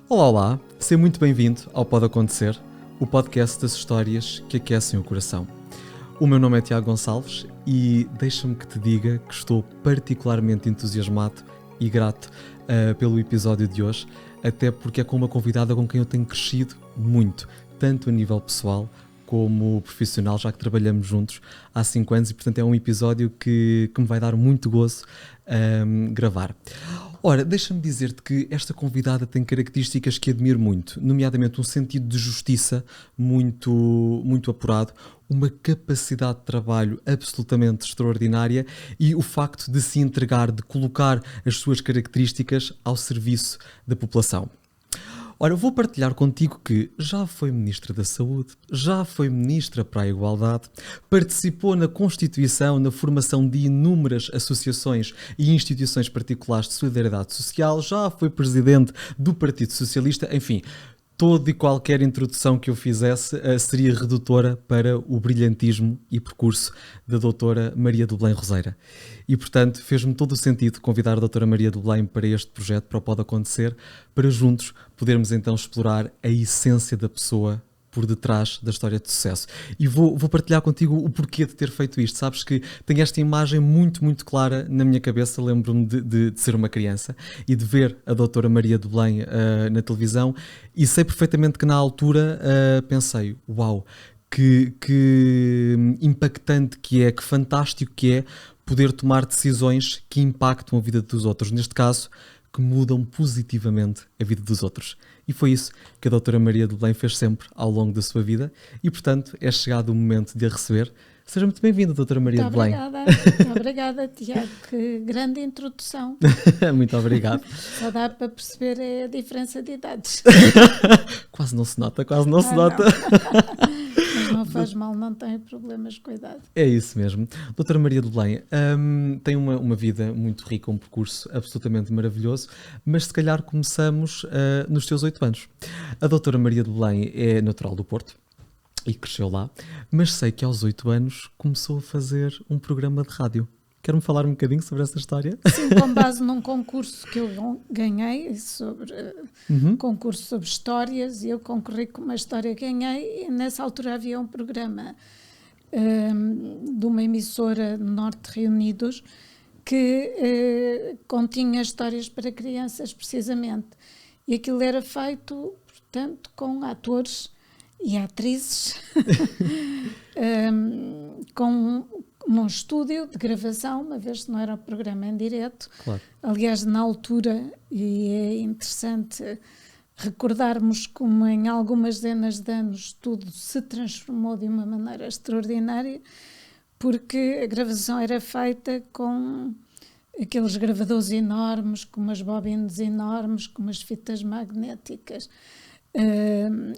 Olá, olá, seja muito bem-vindo ao Pode Acontecer, o podcast das histórias que aquecem o coração. O meu nome é Tiago Gonçalves e deixa-me que te diga que estou particularmente entusiasmado e grato pelo episódio de hoje, até porque é com uma convidada com quem eu tenho crescido muito, tanto a nível pessoal como profissional, já que trabalhamos juntos há 5 anos e, portanto, é um episódio que me vai dar muito gozo gravar. Ora, deixa-me dizer-te que esta convidada tem características que admiro muito, nomeadamente um sentido de justiça muito apurado, uma capacidade de trabalho absolutamente extraordinária e o facto de se entregar, de colocar as suas características ao serviço da população. Ora, vou partilhar contigo que já foi Ministra da Saúde, já foi Ministra para a Igualdade, participou na constituição, na formação de inúmeras associações e instituições particulares de solidariedade social, já foi Presidente do Partido Socialista, enfim, toda e qualquer introdução que eu fizesse seria redutora para o brilhantismo e percurso da doutora Maria do Belém Roseira. E, portanto, fez-me todo o sentido convidar a doutora Maria do Belém para este projeto, para o Pode Acontecer, para juntos podermos então explorar a essência da pessoa por detrás da história de sucesso. E vou partilhar contigo o porquê de ter feito isto. Sabes que tenho esta imagem muito clara na minha cabeça. Lembro-me de ser uma criança e de ver a doutora Maria do Belém na televisão e sei perfeitamente que na altura pensei, uau, que impactante que é, que fantástico que é poder tomar decisões que impactam a vida dos outros. Neste caso, que mudam positivamente a vida dos outros. E foi isso que a doutora Maria do Belém fez sempre ao longo da sua vida e, portanto, é chegado o momento de a receber. Seja muito bem-vinda, doutora Maria do Belém. Muito obrigada, Tiago. Que grande introdução. Muito obrigado. Só dá para perceber a diferença de idades. Quase não se nota. Mas não faz mal, não tem problemas com a idade. É isso mesmo. Doutora Maria do Belém tem uma vida muito rica, um percurso absolutamente maravilhoso, mas se calhar começamos nos teus 8 anos. A doutora Maria do Belém é natural do Porto e cresceu lá, mas sei que aos 8 anos começou a fazer um programa de rádio. Quer-me falar um bocadinho sobre essa história? Sim, com base num concurso que eu ganhei, concurso sobre histórias, e eu concorri com uma história que ganhei, e nessa altura havia um programa de uma emissora no Norte de Reunidos que continha histórias para crianças, precisamente. E aquilo era feito, portanto, com atores e atrizes, num estúdio de gravação, uma vez que não era um programa em direto. Claro. Aliás, na altura, e é interessante recordarmos como em algumas dezenas de anos tudo se transformou de uma maneira extraordinária, porque a gravação era feita com aqueles gravadores enormes, com umas bobines enormes, com umas fitas magnéticas,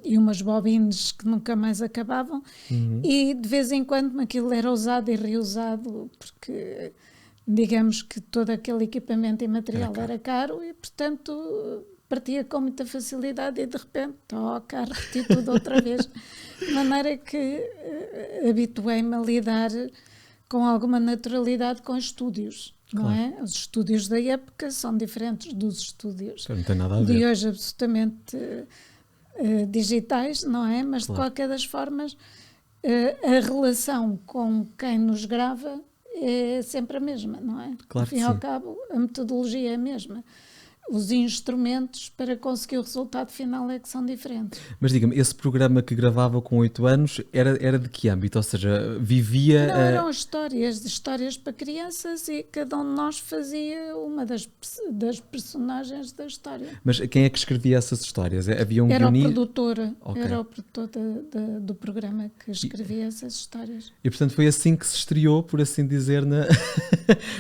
e umas bobines que nunca mais acabavam, e de vez em quando aquilo era usado e reusado, porque digamos que todo aquele equipamento e material era caro e, portanto, partia com muita facilidade e de repente toca a repetir tudo outra vez. De maneira que habituei-me a lidar com alguma naturalidade com estúdios. Não é? Os estúdios da época são diferentes dos estúdios Não tem nada a ver. de hoje, absolutamente digitais, não é? Mas de qualquer das formas a relação com quem nos grava é sempre a mesma, não é? Claro ao fim que e ao sim. cabo, a metodologia é a mesma. Os instrumentos para conseguir o resultado final é que são diferentes. Mas diga-me, esse programa que gravava com 8 anos era de que âmbito? Ou seja, vivia... Não, eram histórias para crianças e cada um de nós fazia uma das personagens da história. Mas quem é que escrevia essas histórias? Havia um Era o guionista? produtor, Ok. era o produtor do programa que escrevia essas histórias. E, portanto, foi assim que se estreou, por assim dizer,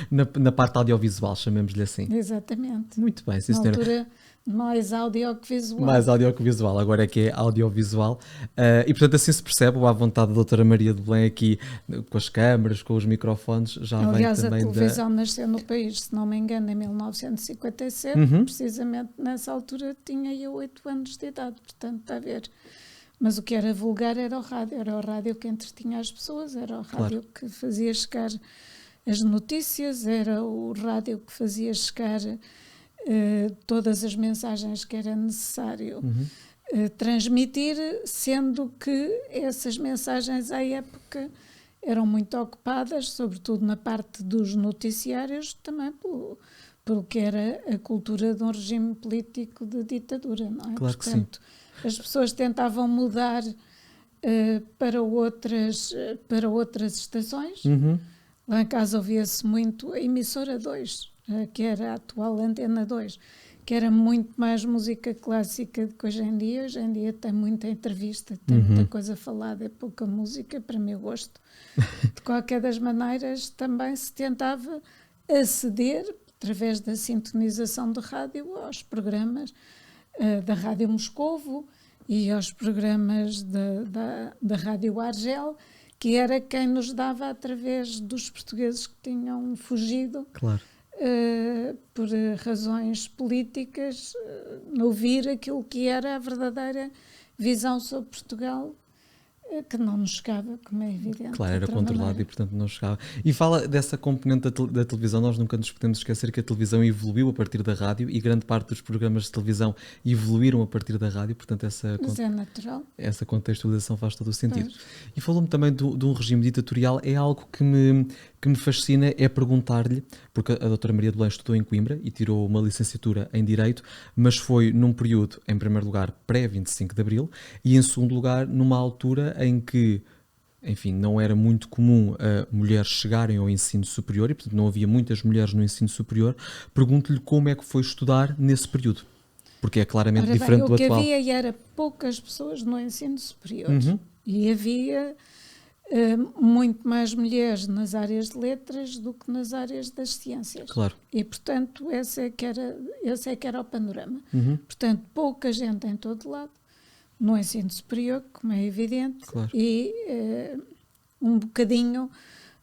na parte audiovisual, chamemos-lhe assim. Exatamente. Muito bem, sim, Na senhora. altura, mais áudio que visual. Mais audio que visual, agora é que é audiovisual. E, portanto, assim se percebe à vontade da doutora Maria do Belém aqui, com as câmaras, com os microfones, já Aliás, vem também a televisão nasceu no país, se não me engano, em 1957. Precisamente nessa altura tinha eu 8 anos de idade, portanto, está a ver. Mas o que era vulgar era o rádio que entretinha as pessoas, era o rádio que fazia chegar as notícias, era o rádio que fazia chegar todas as mensagens que era necessário transmitir, sendo que essas mensagens à época eram muito ocupadas, sobretudo na parte dos noticiários, também pelo que era a cultura de um regime político de ditadura, não é? Claro que sim. Portanto, as pessoas tentavam mudar para outras estações. Lá em casa ouvia-se muito a emissora 2, que era a atual Antena 2, que era muito mais música clássica do que hoje em dia. Hoje em dia tem muita entrevista, tem muita coisa falada, é pouca música, para meu gosto. De qualquer das maneiras, também se tentava aceder, através da sintonização de rádio, aos programas da Rádio Moscovo e aos programas da Rádio Argel, que era quem nos dava, através dos portugueses que tinham fugido, Claro. por razões políticas, ouvir aquilo que era a verdadeira visão sobre Portugal, que não nos chegava, como é evidente. Claro, era de outra controlado maneira. e portanto não chegava. E fala dessa componente da televisão, nós nunca nos podemos esquecer que a televisão evoluiu a partir da rádio e grande parte dos programas de televisão evoluíram a partir da rádio, portanto Mas é natural. essa contextualização faz todo o sentido. Pois. E falou-me também de um regime ditatorial, é algo que me fascina, é perguntar-lhe, porque a doutora Maria de Belém estudou em Coimbra e tirou uma licenciatura em Direito, mas foi num período, em primeiro lugar, pré-25 de Abril, e em segundo lugar, numa altura em que, enfim, não era muito comum mulheres chegarem ao ensino superior, e portanto não havia muitas mulheres no ensino superior. Pergunto-lhe como é que foi estudar nesse período, porque é claramente Ora bem, diferente do o que atual. havia era poucas pessoas no ensino superior e havia muito mais mulheres nas áreas de letras do que nas áreas das ciências. Claro. E, portanto, esse é que era o panorama. Portanto, pouca gente em todo lado, no ensino superior, como é evidente, Claro. e um bocadinho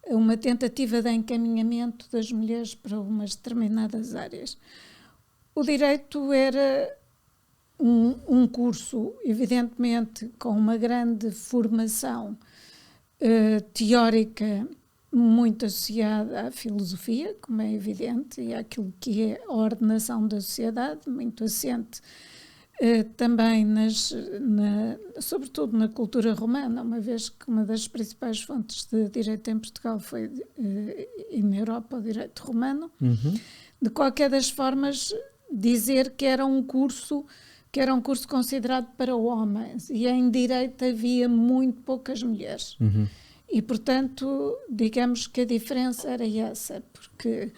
uma tentativa de encaminhamento das mulheres para umas determinadas áreas. O direito era um curso, evidentemente, com uma grande formação teórica, muito associada à filosofia, como é evidente, e àquilo que é a ordenação da sociedade, muito assente também sobretudo na cultura romana, uma vez que uma das principais fontes de direito em Portugal foi e na Europa o direito romano. De qualquer das formas, dizer que era um curso considerado para homens, e em direito havia muito poucas mulheres. E, portanto, digamos que a diferença era essa, porque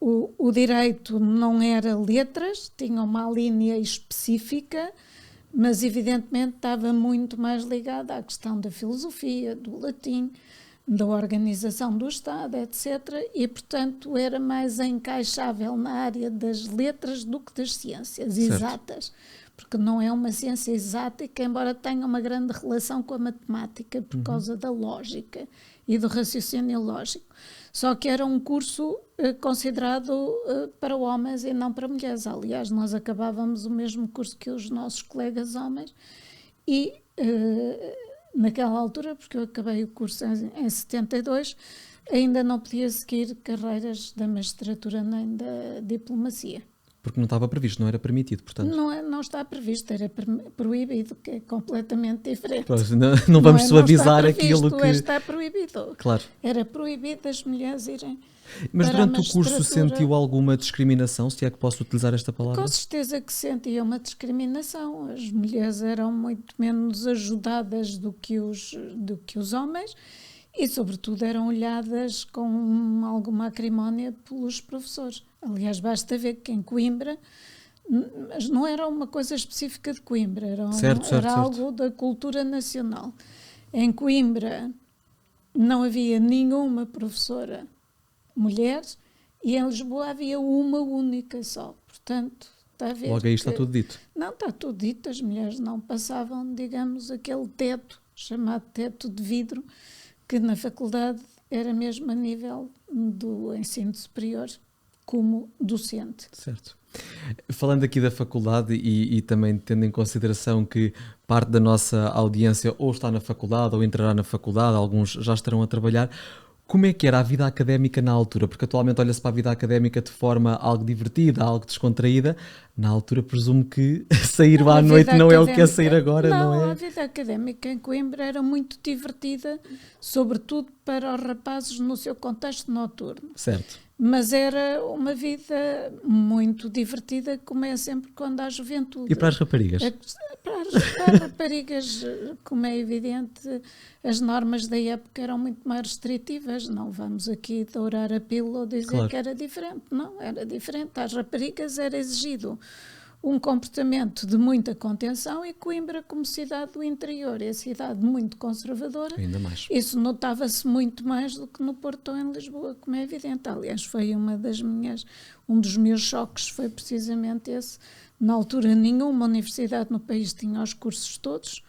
o direito não era letras, tinha uma linha específica, mas evidentemente estava muito mais ligado à questão da filosofia, do latim, da organização do Estado, etc. E, portanto, era mais encaixável na área das letras do que das ciências exatas, porque não é uma ciência exática, embora tenha uma grande relação com a matemática por causa da lógica e do raciocínio lógico. Só que era um curso considerado para homens e não para mulheres. Aliás, nós acabávamos o mesmo curso que os nossos colegas homens e, naquela altura, porque eu acabei o curso em 72, ainda não podia seguir carreiras da magistratura nem da diplomacia. Porque não estava previsto, não era permitido, portanto. Não está previsto, era proibido, que é completamente diferente. Pois, não vamos suavizar aquilo que... Está proibido. Claro. Era proibido as mulheres irem. Mas para durante o curso sentiu alguma discriminação, se é que posso utilizar esta palavra? Com certeza que sentia uma discriminação. As mulheres eram muito menos ajudadas do que os homens e, sobretudo, eram olhadas com alguma acrimónia pelos professores. Aliás, basta ver que em Coimbra, mas não era uma coisa específica de Coimbra, era algo da cultura nacional. Em Coimbra não havia nenhuma professora mulher e em Lisboa havia uma única só. Portanto, está a ver. Logo aí está tudo dito. Não, está tudo dito. As mulheres não passavam, digamos, aquele teto, chamado teto de vidro, que na faculdade era mesmo a nível do ensino superior como docente. Certo. Falando aqui da faculdade e também tendo em consideração que parte da nossa audiência ou está na faculdade ou entrará na faculdade, alguns já estarão a trabalhar, Como é que era a vida académica na altura? Porque atualmente olha-se para a vida académica de forma algo divertida, algo descontraída. Na altura presumo que sair Não, à a noite vida não é o que é académica, sair agora, não não, a é? vida académica em Coimbra era muito divertida, sobretudo para os rapazes no seu contexto noturno. Certo. Mas era uma vida muito divertida, como é sempre quando há juventude. E para as raparigas? Para as raparigas, como é evidente, as normas da época eram muito mais restritivas. Não vamos aqui dourar a pílula ou dizer Claro. que era diferente. Não, era diferente. Às raparigas era exigido um comportamento de muita contenção, e Coimbra, como cidade do interior, é cidade muito conservadora. Ainda mais. Isso notava-se muito mais do que no Porto ou em Lisboa, como é evidente. Aliás, foi um dos meus choques foi precisamente esse. Na altura, nenhuma universidade no país tinha os cursos todos,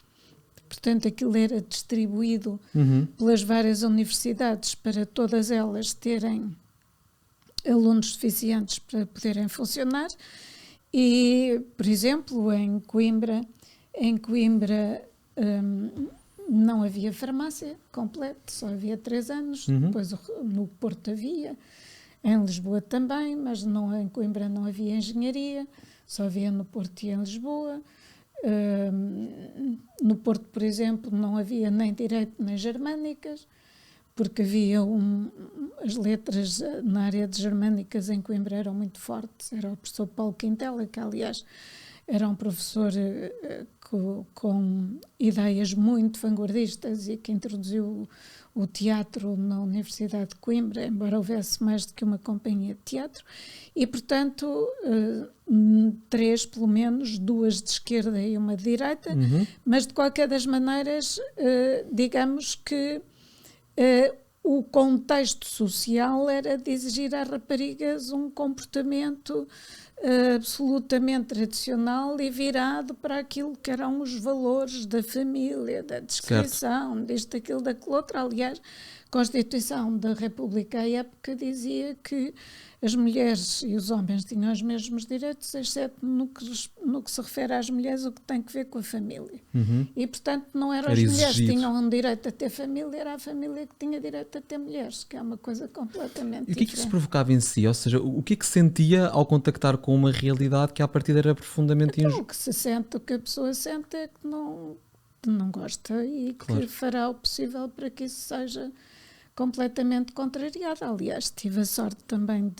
portanto, aquilo era distribuído pelas várias universidades para todas elas terem alunos suficientes para poderem funcionar. E, por exemplo, em Coimbra não havia farmácia completa, só havia 3 anos. Depois no Porto havia, em Lisboa também, mas em Coimbra não havia engenharia, só havia no Porto e em Lisboa. No Porto, por exemplo, não havia nem direito nem germânicas, porque havia as letras na área de germânicas em Coimbra eram muito fortes. Era o professor Paulo Quintela, que aliás era um professor com ideias muito vanguardistas e que introduziu o teatro na Universidade de Coimbra, embora houvesse mais do que uma companhia de teatro, e portanto 3 pelo menos, 2 de esquerda e uma de direita, mas de qualquer das maneiras digamos que o contexto social era de exigir às raparigas um comportamento absolutamente tradicional e virado para aquilo que eram os valores da família, da descrição, disto, daquilo, daquilo outro. Aliás, a Constituição da República à época dizia que as mulheres e os homens tinham os mesmos direitos, exceto no que se refere às mulheres, o que tem que ver com a família. E, portanto, não eram as mulheres que tinham um direito a ter família, era a família que tinha direito a ter mulheres, que é uma coisa completamente diferente. E o que é que isso provocava em si? Ou seja, o que é que sentia ao contactar com uma realidade que à partida era profundamente injusta? O que a pessoa sente é que não gosta e que fará o possível para que isso seja completamente contrariada. Aliás, tive a sorte também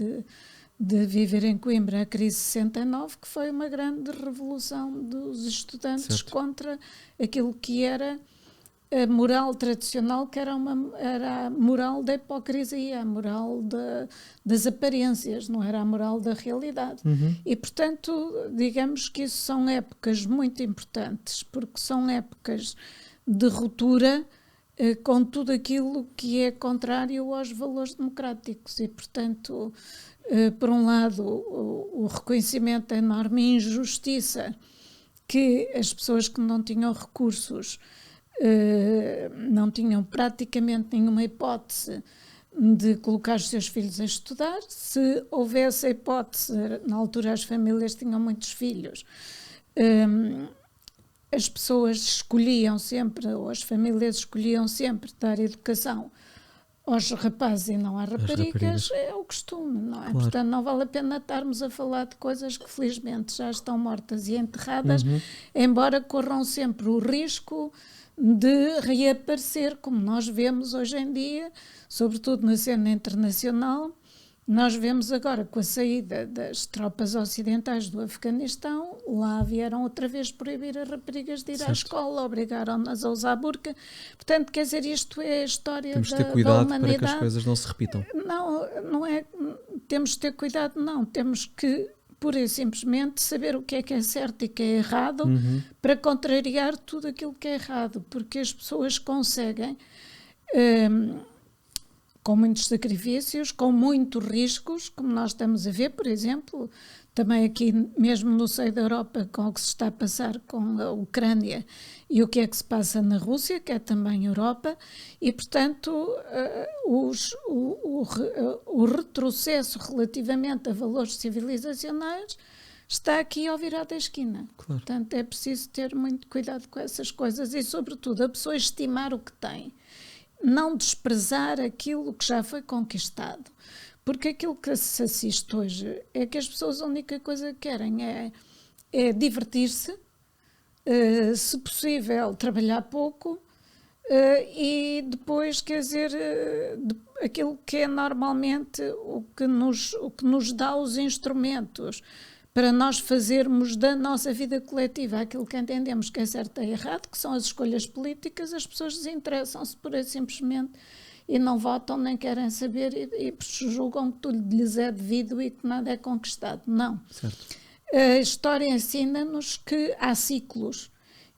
de viver em Coimbra a crise de 69, que foi uma grande revolução dos estudantes contra aquilo que era a moral tradicional, que era a moral da hipocrisia, a moral das aparências, não era a moral da realidade. E, portanto, digamos que isso são épocas muito importantes, porque são épocas de ruptura com tudo aquilo que é contrário aos valores democráticos e, portanto, por um lado, o reconhecimento da enorme injustiça que as pessoas que não tinham recursos não tinham praticamente nenhuma hipótese de colocar os seus filhos a estudar. Se houvesse a hipótese, na altura as famílias tinham muitos filhos, as pessoas escolhiam sempre, ou as famílias escolhiam sempre dar educação aos rapazes e não às raparigas. É o costume, não é? Portanto, não vale a pena estarmos a falar de coisas que felizmente já estão mortas e enterradas, embora corram sempre o risco de reaparecer, como nós vemos hoje em dia, sobretudo na cena internacional. Nós vemos agora, com a saída das tropas ocidentais do Afeganistão, lá vieram outra vez proibir as raparigas de ir à escola, obrigaram-nas a usar burca. Portanto, quer dizer, isto é a história da humanidade. Temos de ter cuidado para que as coisas não se repitam. Não é temos de ter cuidado, não. Temos que, pura e simplesmente, saber o que é certo e o que é errado para contrariar tudo aquilo que é errado, porque as pessoas conseguem... com muitos sacrifícios, com muitos riscos, como nós estamos a ver, por exemplo, também aqui mesmo no seio da Europa, com o que se está a passar com a Ucrânia e o que é que se passa na Rússia, que é também Europa, e, portanto, o retrocesso relativamente a valores civilizacionais está aqui ao virar da esquina. Portanto, é preciso ter muito cuidado com essas coisas e, sobretudo, a pessoa estimar o que tem. não desprezar aquilo que já foi conquistado. Porque aquilo que se assiste hoje é que as pessoas a única coisa que querem é divertir-se, se possível trabalhar pouco, e depois, quer dizer, aquilo que é normalmente o que nos dá os instrumentos para nós fazermos da nossa vida coletiva aquilo que entendemos que é certo e errado, que são as escolhas políticas. As pessoas desinteressam-se pura e simplesmente e não votam, nem querem saber, e julgam que tudo lhes é devido e que nada é conquistado. Não. Certo. A história ensina-nos que há ciclos,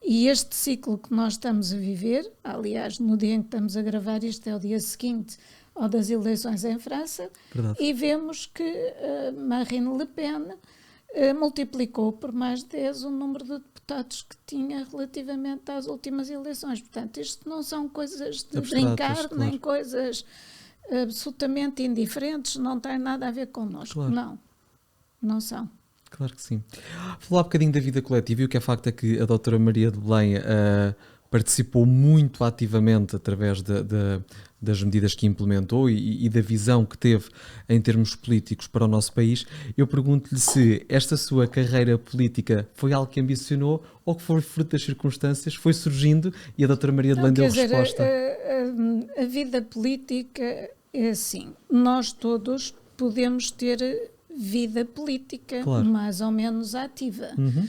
e este ciclo que nós estamos a viver, aliás, no dia em que estamos a gravar isto é o dia seguinte ao das eleições em França. Verdade. E vemos que Marine Le Pen multiplicou por mais de 10 o número de deputados que tinha relativamente às últimas eleições. Portanto, isto não são coisas de brincar, claro. nem coisas absolutamente indiferentes, não tem nada a ver connosco. Claro. Não são. Claro que sim. Falar um bocadinho da vida coletiva, e o que é facto é que a doutora Maria de Belém participou muito ativamente através das medidas que implementou e da visão que teve em termos políticos para o nosso país. Eu pergunto-lhe se esta sua carreira política foi algo que ambicionou ou que foi fruto das circunstâncias, foi surgindo e a doutora Maria de Belém deu resposta. A vida política é assim, nós todos podemos ter vida política, claro, mais ou menos ativa. Uhum.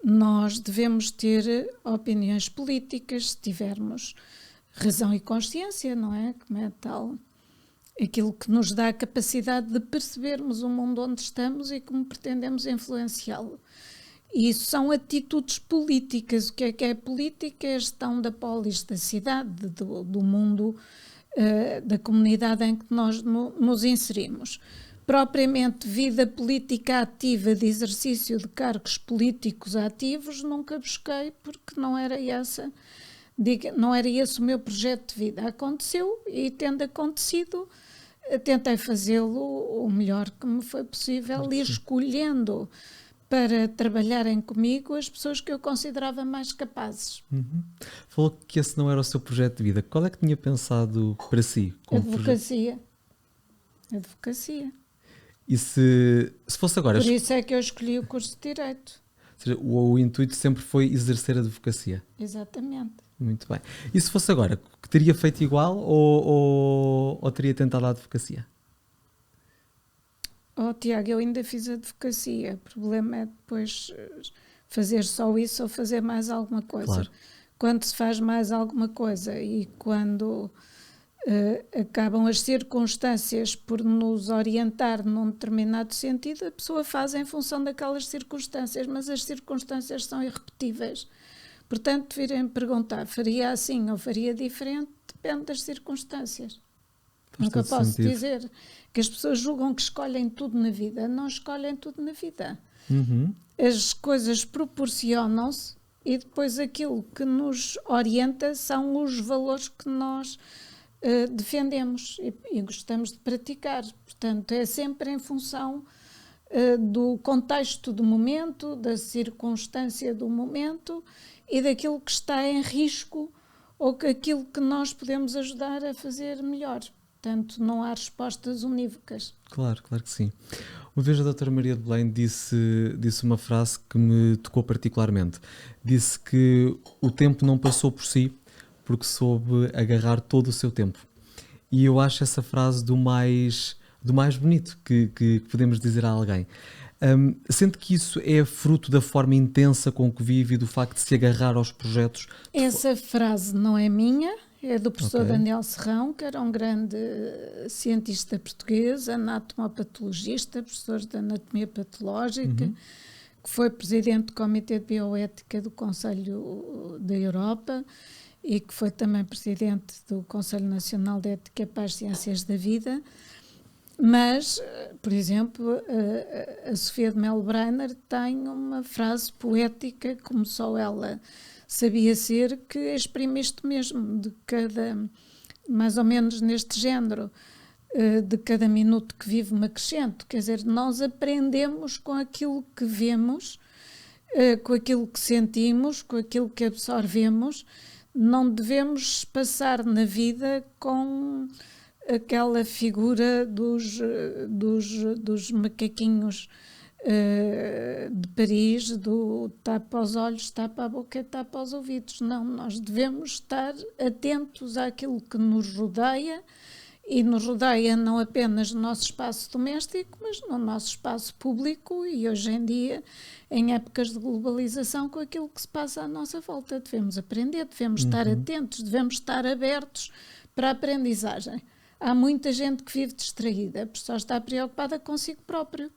Nós devemos ter opiniões políticas se tivermos razão e consciência, não é? Como é tal? Aquilo que nos dá a capacidade de percebermos o mundo onde estamos e como pretendemos influenciá-lo. E isso são atitudes políticas. O que é política? É a gestão da polis, da cidade, do mundo, da comunidade em que nós nos inserimos. Propriamente vida política ativa, de exercício de cargos políticos ativos, nunca busquei, porque não era esse o meu projeto de vida. Aconteceu e, tendo acontecido, tentei fazê-lo o melhor que me foi possível, e escolhendo para trabalharem comigo as pessoas que eu considerava mais capazes. Uhum. Falou que esse não era o seu projeto de vida. Qual é que tinha pensado para si? Advocacia. E se fosse agora... Por isso é que eu escolhi o curso de Direito. Ou seja, o intuito sempre foi exercer a advocacia. Exatamente. Muito bem. E se fosse agora, que teria feito igual ou teria tentado a advocacia? Tiago, eu ainda fiz advocacia. O problema é depois fazer só isso ou fazer mais alguma coisa. Claro. Quando se faz mais alguma coisa e quando... acabam as circunstâncias por nos orientar num determinado sentido, a pessoa faz em função daquelas circunstâncias, mas as circunstâncias são irrepetíveis. Portanto, virem perguntar, faria assim ou faria diferente, depende das circunstâncias. Nunca posso dizer que as pessoas julgam que escolhem tudo na vida. Não escolhem tudo na vida. Uhum. As coisas proporcionam-se e depois aquilo que nos orienta são os valores que nós defendemos e gostamos de praticar. Portanto, é sempre em função do contexto do momento, da circunstância do momento e daquilo que está em risco ou aquilo que nós podemos ajudar a fazer melhor. Portanto, não há respostas unívocas. Claro que sim. Uma vez a doutora Maria de Belém disse uma frase que me tocou particularmente. Disse que o tempo não passou por si porque soube agarrar todo o seu tempo. E eu acho essa frase do mais bonito que podemos dizer a alguém. Sente que isso é fruto da forma intensa com que vive e do facto de se agarrar aos projetos? Essa frase não é minha, é do professor Daniel Serrão, que era um grande cientista português, anatomopatologista, professor de anatomia patológica, que foi presidente do Comitê de Bioética do Conselho da Europa e que foi também presidente do Conselho Nacional de Ética para as Ciências da Vida. Mas, por exemplo, a Sofia de Melo Breiner tem uma frase poética, como só ela sabia ser, que exprime isto mesmo, de cada, mais ou menos neste género, de cada minuto que vive me acrescento. Quer dizer, nós aprendemos com aquilo que vemos, com aquilo que sentimos, com aquilo que absorvemos, não devemos passar na vida com aquela figura dos macaquinhos de Paris, do tapa os olhos, tapa a boca e tapa os ouvidos. Não, nós devemos estar atentos àquilo que nos rodeia, e nos rodeia não apenas no nosso espaço doméstico, mas no nosso espaço público, e hoje em dia, em épocas de globalização, com aquilo que se passa à nossa volta. Devemos aprender, devemos estar atentos, devemos estar abertos para a aprendizagem. Há muita gente que vive distraída, porque só está preocupada consigo próprio.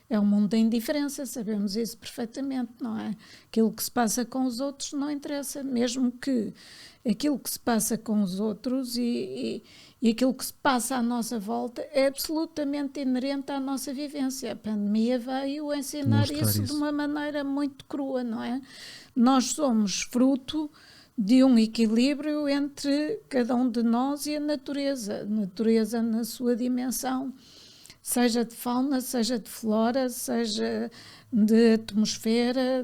É um mundo da indiferença, sabemos isso perfeitamente, não é? Aquilo que se passa com os outros não interessa, mesmo que aquilo que se passa com os outros e aquilo que se passa à nossa volta é absolutamente inerente à nossa vivência. A pandemia veio ensinar isso de uma maneira muito crua, não é? Nós somos fruto de um equilíbrio entre cada um de nós e a natureza na sua dimensão, seja de fauna, seja de flora, seja de atmosfera,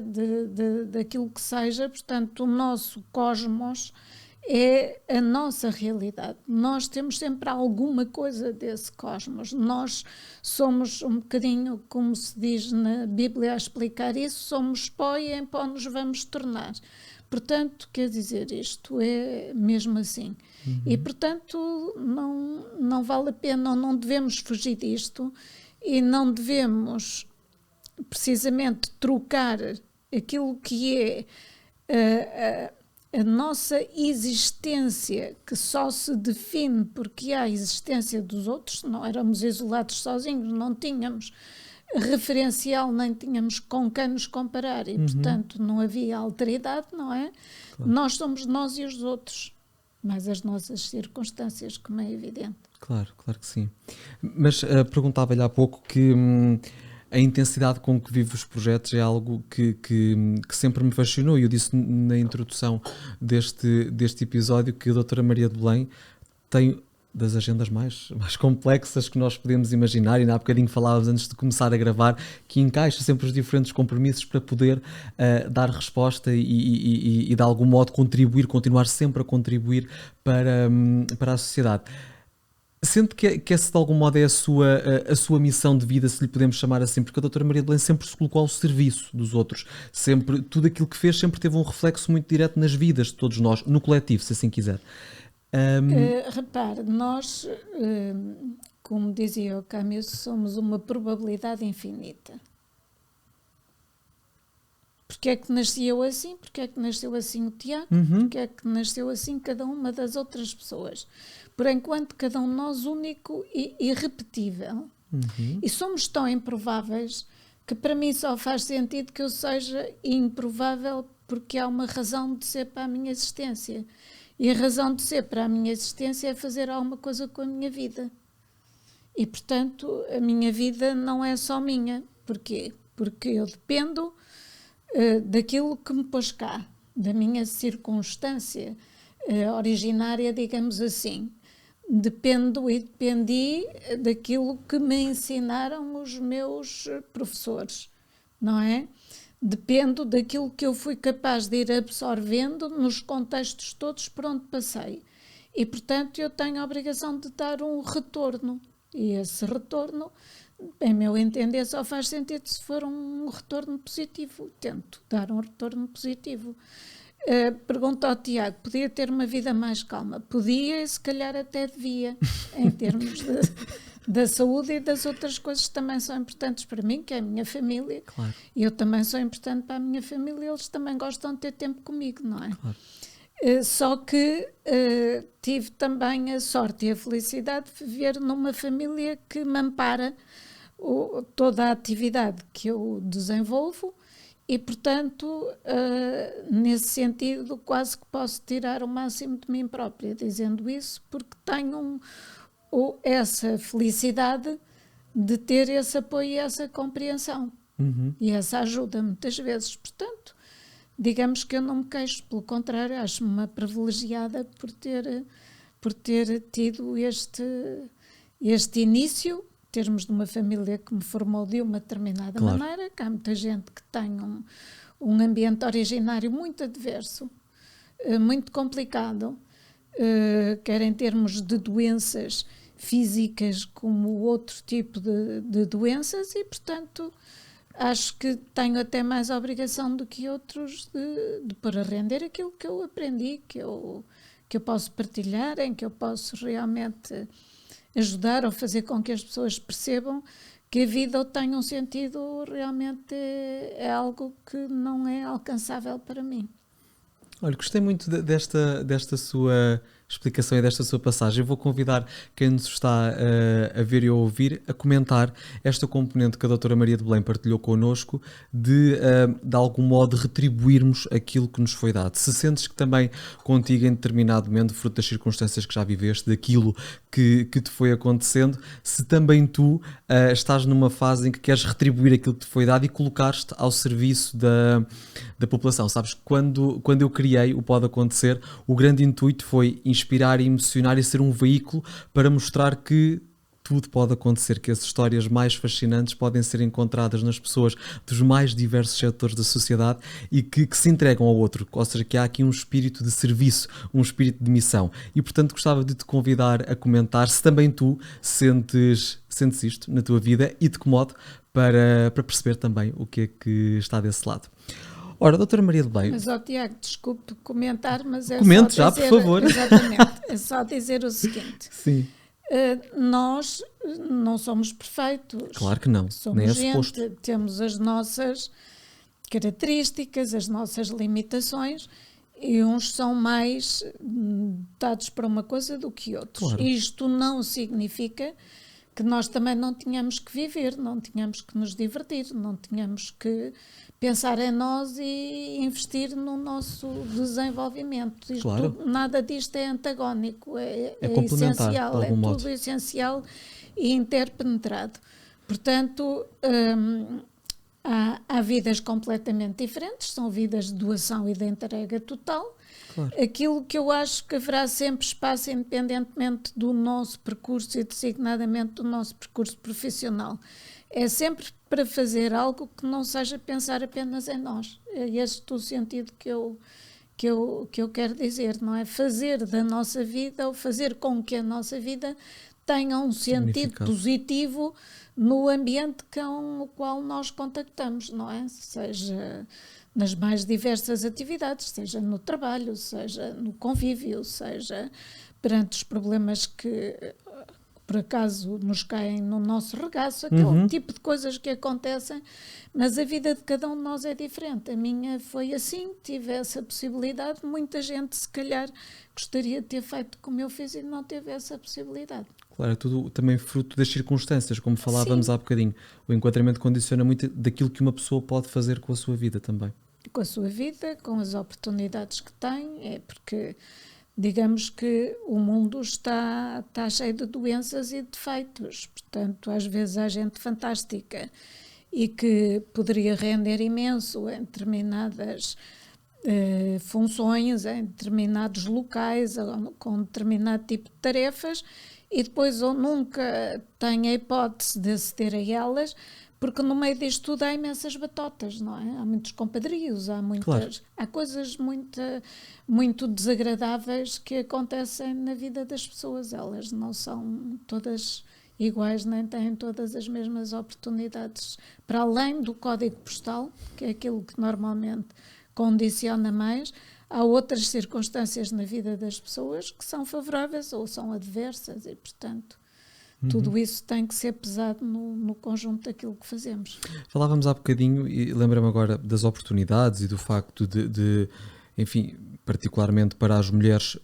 daquilo que seja. Portanto, o nosso cosmos é a nossa realidade. Nós temos sempre alguma coisa desse cosmos. Nós somos um bocadinho, como se diz na Bíblia a explicar isso, somos pó e em pó nos vamos tornar. Portanto, quer dizer, isto é mesmo assim. E, portanto, não vale a pena, não devemos fugir disto e não devemos, precisamente, trocar aquilo que é a nossa existência, que só se define porque há a existência dos outros. Não éramos isolados sozinhos, não tínhamos referencial, nem tínhamos com quem nos comparar e, portanto, não havia alteridade, não é? Claro. Nós somos nós e os outros, mas as nossas circunstâncias, como é evidente. Claro, claro que sim. Mas perguntava-lhe há pouco que a intensidade com que vive os projetos é algo que sempre me fascinou, e eu disse na introdução deste episódio que a doutora Maria de Belém tem das agendas mais complexas que nós podemos imaginar, e há bocadinho falávamos antes de começar a gravar, que encaixa sempre os diferentes compromissos para poder dar resposta e de algum modo continuar sempre a contribuir para a sociedade. Sente que essa de algum modo é a sua missão de vida, se lhe podemos chamar assim, porque a doutora Maria de Belém sempre se colocou ao serviço dos outros, sempre, tudo aquilo que fez sempre teve um reflexo muito direto nas vidas de todos nós, no coletivo, se assim quiser. Repare, nós, como dizia o Camus, somos uma probabilidade infinita. Porque é que nasceu assim? Porque é que nasceu assim o Tiago? Porque é que nasceu assim cada uma das outras pessoas? Por enquanto, cada um de nós único e irrepetível. E somos tão improváveis que para mim só faz sentido que eu seja improvável, porque há uma razão de ser para a minha existência. E a razão de ser para a minha existência é fazer alguma coisa com a minha vida. E, portanto, a minha vida não é só minha. Porquê? Porque eu dependo daquilo que me pôs cá, da minha circunstância originária, digamos assim. Dependo e dependi daquilo que me ensinaram os meus professores, não é? Dependo daquilo que eu fui capaz de ir absorvendo nos contextos todos por onde passei. E, portanto, eu tenho a obrigação de dar um retorno. E esse retorno, em meu entender, só faz sentido se for um retorno positivo. Tento dar um retorno positivo. Pergunto ao Tiago, podia ter uma vida mais calma? Podia e se calhar até devia, em termos da saúde e das outras coisas que também são importantes para mim, que é a minha família. Claro. E eu também sou importante para a minha família, eles também gostam de ter tempo comigo, não é? Claro. Só que tive também a sorte e a felicidade de viver numa família que me ampara toda a atividade que eu desenvolvo. E, portanto, nesse sentido, quase que posso tirar o máximo de mim própria dizendo isso, porque tenho essa felicidade de ter esse apoio e essa compreensão. E essa ajuda muitas vezes. Portanto, digamos que eu não me queixo, pelo contrário, acho-me uma privilegiada por ter tido este início, termos de uma família que me formou de uma determinada maneira, que há muita gente que tem um ambiente originário muito adverso, muito complicado, quer em termos de doenças físicas como outro tipo de doenças, e portanto acho que tenho até mais obrigação do que outros de pôr a render aquilo que eu aprendi, que eu posso partilhar, em que eu posso realmente ajudar ou fazer com que as pessoas percebam que a vida tem um sentido, realmente é algo que não é alcançável para mim. Olha, gostei muito desta sua explicação e desta sua passagem. Eu vou convidar quem nos está a ver e a ouvir a comentar esta componente que a doutora Maria de Belém partilhou connosco de algum modo retribuirmos aquilo que nos foi dado. Se sentes que também contigo em determinado momento, fruto das circunstâncias que já viveste, daquilo que te foi acontecendo, se também tu estás numa fase em que queres retribuir aquilo que te foi dado e colocar-te ao serviço da população. Sabes, quando eu criei o Pode Acontecer, o grande intuito foi inspirar e emocionar e ser um veículo para mostrar que tudo pode acontecer, que as histórias mais fascinantes podem ser encontradas nas pessoas dos mais diversos setores da sociedade e que se entregam ao outro, ou seja, que há aqui um espírito de serviço, um espírito de missão. E portanto gostava de te convidar a comentar se também tu sentes isto na tua vida e de que modo, para perceber também o que é que está desse lado. Ora, doutora Maria de Belém... Mas, Tiago, desculpe comentar, mas é Comente só já, dizer, por favor. Exatamente, é só dizer o seguinte. Sim. Nós não somos perfeitos. Claro que não, somos nem é gente, suposto. temos as nossas características, as nossas limitações, e uns são mais dados para uma coisa do que outros. Claro. Isto não significa que nós também não tínhamos que viver, não tínhamos que nos divertir, não tínhamos que pensar em nós e investir no nosso desenvolvimento. Claro. Nada disto é antagónico, é complementar, essencial, de algum modo. tudo essencial e interpenetrado. Portanto, há vidas completamente diferentes, são vidas de doação e de entrega total. Claro. Aquilo que eu acho que haverá sempre espaço, independentemente do nosso percurso e designadamente do nosso percurso profissional, é sempre para fazer algo que não seja pensar apenas em nós. É este o sentido que eu quero dizer, não é? Fazer da nossa vida, ou fazer com que a nossa vida tenha um sentido positivo no ambiente com o qual nós contactamos, não é? Seja nas mais diversas atividades, seja no trabalho, seja no convívio, seja perante os problemas que por acaso nos caem no nosso regaço, aquele tipo de coisas que acontecem, mas a vida de cada um de nós é diferente. A minha foi assim, tive essa possibilidade, muita gente se calhar gostaria de ter feito como eu fiz e não teve essa possibilidade. Claro, é tudo também fruto das circunstâncias, como falávamos Sim. há bocadinho. O enquadramento condiciona muito daquilo que uma pessoa pode fazer com a sua vida também. Com a sua vida, com as oportunidades que tem, é porque digamos que o mundo está cheio de doenças e defeitos, portanto às vezes há gente fantástica e que poderia render imenso em determinadas funções, em determinados locais, com determinado tipo de tarefas, e depois ou nunca tem a hipótese de aceder a elas, porque no meio disto tudo há imensas batotas, não é? Há muitos compadrios, há coisas muito desagradáveis que acontecem na vida das pessoas. Elas não são todas iguais, nem têm todas as mesmas oportunidades. Para além do código postal, que é aquilo que normalmente condiciona mais, há outras circunstâncias na vida das pessoas que são favoráveis ou são adversas e, portanto, tudo isso tem que ser pesado no conjunto daquilo que fazemos. Falávamos há bocadinho, e lembro-me agora das oportunidades e do facto de enfim, particularmente para as mulheres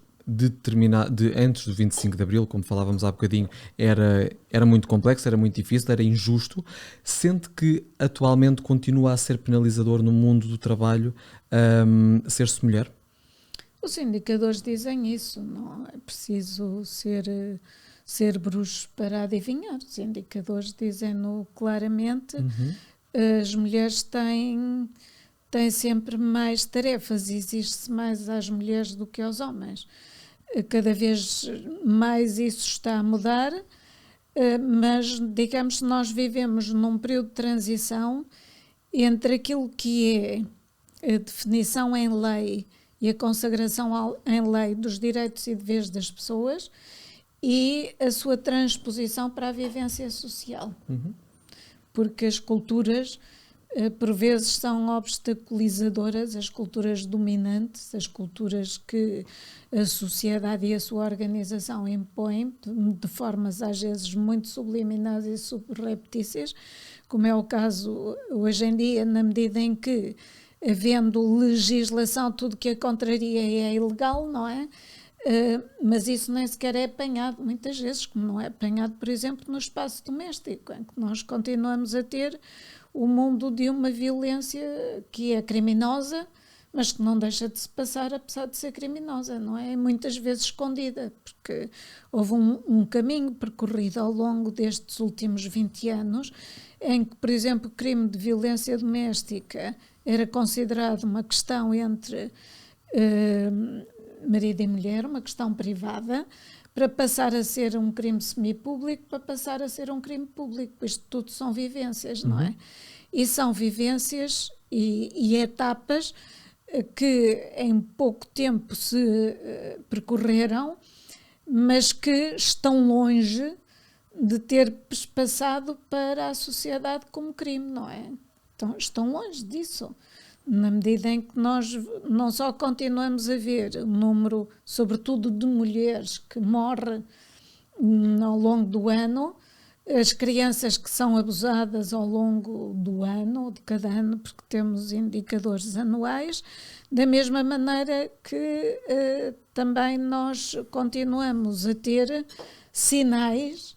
antes do 25 de Abril, como falávamos há bocadinho, era muito complexo, era muito difícil, era injusto. Sente que atualmente continua a ser penalizador no mundo do trabalho ser-se mulher? Os indicadores dizem isso, não é preciso ser bruxo para adivinhar. Os indicadores dizem-no claramente. As mulheres têm sempre mais tarefas, exige-se mais às mulheres do que aos homens. Cada vez mais isso está a mudar, mas digamos que nós vivemos num período de transição entre aquilo que é a definição em lei e a consagração em lei dos direitos e deveres das pessoas e a sua transposição para a vivência social. Porque as culturas, por vezes, são obstaculizadoras, as culturas dominantes, as culturas que a sociedade e a sua organização impõem, de formas às vezes muito subliminares e subreptícias, como é o caso hoje em dia, na medida em que, havendo legislação, tudo que a contraria é ilegal, não é? Mas isso nem sequer é apanhado muitas vezes, como não é apanhado, por exemplo, no espaço doméstico, em que nós continuamos a ter o mundo de uma violência que é criminosa, mas que não deixa de se passar apesar de ser criminosa, não é? Muitas vezes escondida, porque houve um caminho percorrido ao longo destes últimos 20 anos, em que, por exemplo, o crime de violência doméstica era considerado uma questão entre marido e mulher, uma questão privada, para passar a ser um crime semipúblico, para passar a ser um crime público. Isto tudo são vivências, não é? E são vivências e etapas que em pouco tempo se percorreram, mas que estão longe de ter passado para a sociedade como crime, não é? Então, estão longe disso. Na medida em que nós não só continuamos a ver o número, sobretudo de mulheres, que morre ao longo do ano, as crianças que são abusadas ao longo do ano, de cada ano, porque temos indicadores anuais, da mesma maneira que também nós continuamos a ter sinais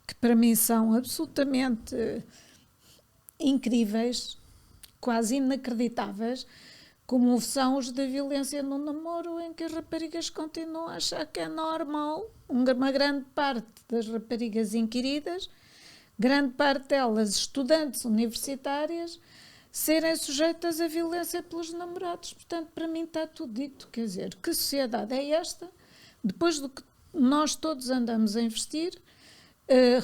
que para mim são absolutamente incríveis, quase inacreditáveis, como são os da violência no namoro, em que as raparigas continuam a achar que é normal, uma grande parte das raparigas inquiridas, grande parte delas estudantes universitárias, serem sujeitas à violência pelos namorados. Portanto, para mim está tudo dito. Quer dizer, que sociedade é esta? Depois do que nós todos andamos a investir,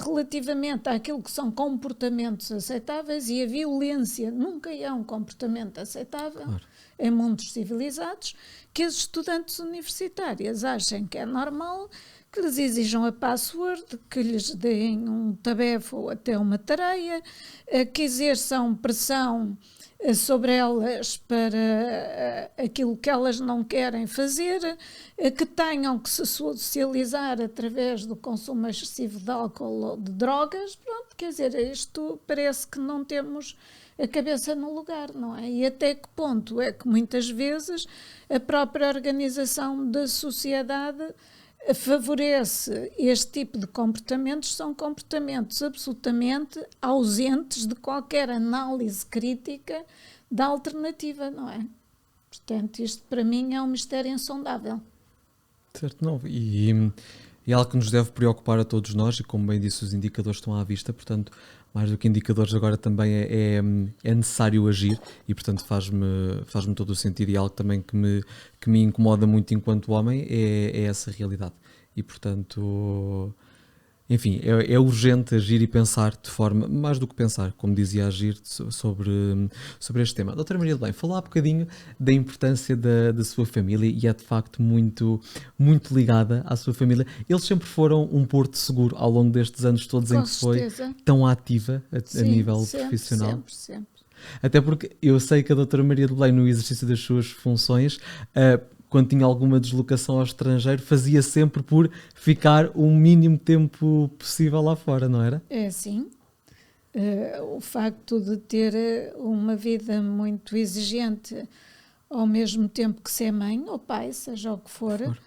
relativamente àquilo que são comportamentos aceitáveis, e a violência nunca é um comportamento aceitável, claro, em mundos civilizados, que as estudantes universitárias achem que é normal que lhes exijam a password, que lhes deem um tabefe ou até uma tareia, que exerçam pressão sobre elas para aquilo que elas não querem fazer, que tenham que se socializar através do consumo excessivo de álcool ou de drogas. Pronto, quer dizer, isto parece que não temos a cabeça no lugar, não é? E até que ponto é que muitas vezes a própria organização da sociedade favorece este tipo de comportamentos, são comportamentos absolutamente ausentes de qualquer análise crítica da alternativa, não é? Portanto, isto para mim é um mistério insondável. Certo, não, e é algo que nos deve preocupar a todos nós, e como bem disse, os indicadores estão à vista, portanto, mais do que indicadores agora também é necessário agir, e portanto faz-me todo o sentido, e algo também que me incomoda muito enquanto homem é essa realidade. E portanto, enfim, é urgente agir e pensar de forma, mais do que pensar, como dizia, agir sobre este tema. Doutora Maria de Belém, falou há bocadinho da importância da sua família, e é de facto muito, muito ligada à sua família. Eles sempre foram um porto seguro ao longo destes anos todos em que foi tão ativa a nível profissional. Sempre. Até porque eu sei que a doutora Maria de Belém, no exercício das suas funções, quando tinha alguma deslocação ao estrangeiro, fazia sempre por ficar o mínimo tempo possível lá fora, não era? É sim. O facto de ter uma vida muito exigente, ao mesmo tempo que ser mãe ou pai, seja o que for,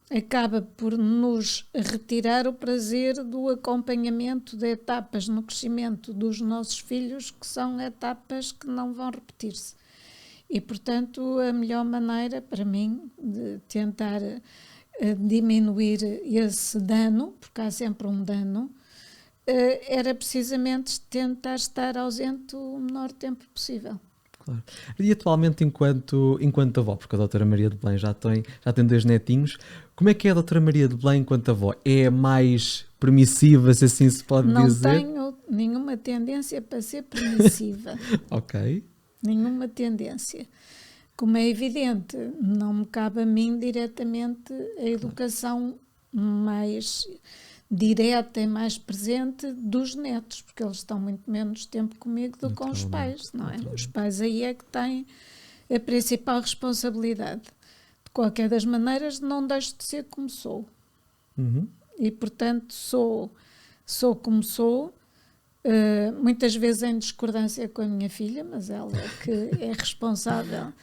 acaba por nos retirar o prazer do acompanhamento de etapas no crescimento dos nossos filhos, que são etapas que não vão repetir-se. E, portanto, a melhor maneira, para mim, de tentar diminuir esse dano, porque há sempre um dano, era precisamente tentar estar ausente o menor tempo possível. Claro. E atualmente, enquanto avó, porque a doutora Maria de Belém já tem 2 netinhos, como é que é a doutora Maria de Belém enquanto avó? É mais permissiva, se assim se pode dizer? Não tenho nenhuma tendência para ser permissiva. Ok. Nenhuma tendência. Como é evidente, não me cabe a mim diretamente a educação mais direta e mais presente dos netos, porque eles estão muito menos tempo comigo do que com os pais, não é? Os pais aí é que têm a principal responsabilidade. De qualquer das maneiras, não deixo de ser como sou. E, portanto, sou como sou, muitas vezes em discordância com a minha filha, mas ela é que é responsável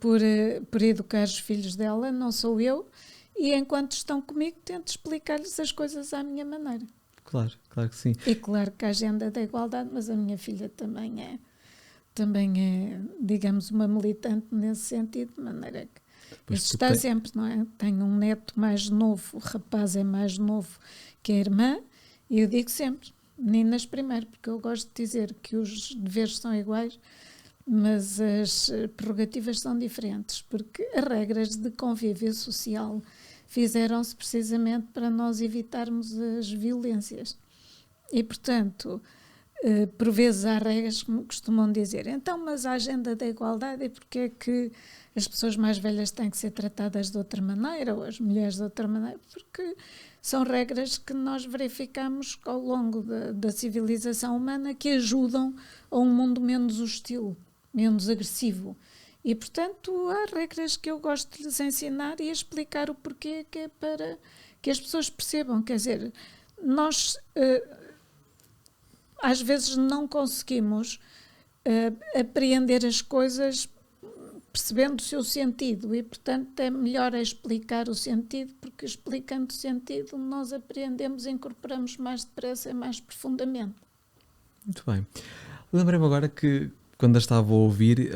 por educar os filhos dela, não sou eu, e enquanto estão comigo tento explicar-lhes as coisas à minha maneira. Claro que sim. E claro que a agenda da igualdade, mas a minha filha também é, digamos, uma militante nesse sentido, de maneira que isso está sempre, não é? Tenho um neto mais novo, o rapaz é mais novo que a irmã, e eu digo sempre, meninas primeiro, porque eu gosto de dizer que os deveres são iguais, mas as prerrogativas são diferentes, porque as regras de convívio social fizeram-se precisamente para nós evitarmos as violências. E, portanto, por vezes há regras que costumam dizer, então, mas a agenda da igualdade, e porque é que as pessoas mais velhas têm que ser tratadas de outra maneira, ou as mulheres de outra maneira? Porque são regras que nós verificamos ao longo da civilização humana que ajudam a um mundo menos hostil, menos agressivo. E, portanto, há regras que eu gosto de lhes ensinar e explicar o porquê, que é para que as pessoas percebam. Quer dizer, nós às vezes não conseguimos apreender as coisas percebendo o seu sentido e, portanto, é melhor explicar o sentido, porque explicando o sentido nós apreendemos e incorporamos mais depressa e mais profundamente. Muito bem. Lembrei-me agora que, quando a estava a ouvir,